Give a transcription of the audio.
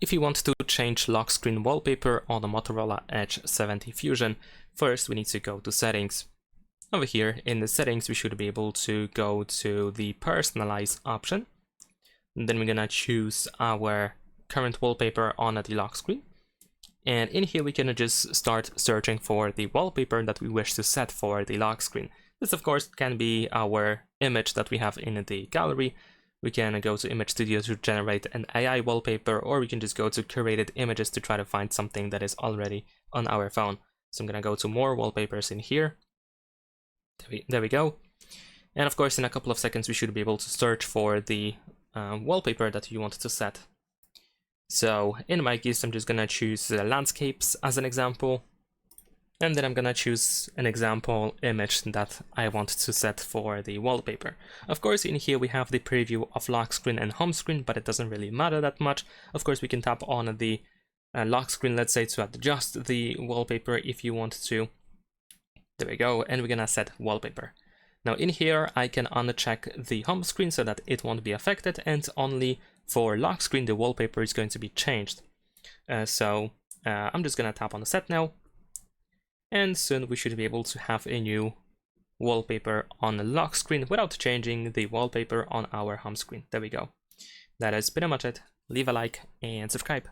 if you want to change lock screen wallpaper on the Motorola Edge 70 Fusion, first we need to go to settings. Over here in the settings, we should be able to go to the personalize option. And then we're gonna choose our current wallpaper on the lock screen. And in here, we can just start searching for the wallpaper that we wish to set for the lock screen. This, of course, can be our image that we have in the gallery. We can go to Image Studio to generate an AI wallpaper, or we can just go to Curated Images to try to find something that is already on our phone. So I'm gonna go to More Wallpapers in here. There we go. And of course, in a couple of seconds, we should be able to search for the wallpaper that you want to set. So in my case, I'm just gonna choose landscapes as an example. And then I'm gonna choose an example image that I want to set for the wallpaper. Of course, in here we have the preview of lock screen and home screen, but it doesn't really matter that much. Of course, we can tap on the lock screen, let's say, to adjust the wallpaper if you want to. There we go, and we're gonna set wallpaper. Now in here, I can uncheck the home screen so that it won't be affected, and only for lock screen, the wallpaper is going to be changed. I'm just gonna tap on the set now. And soon we should be able to have a new wallpaper on the lock screen without changing the wallpaper on our home screen. There we go. That is pretty much it. Leave a like and subscribe.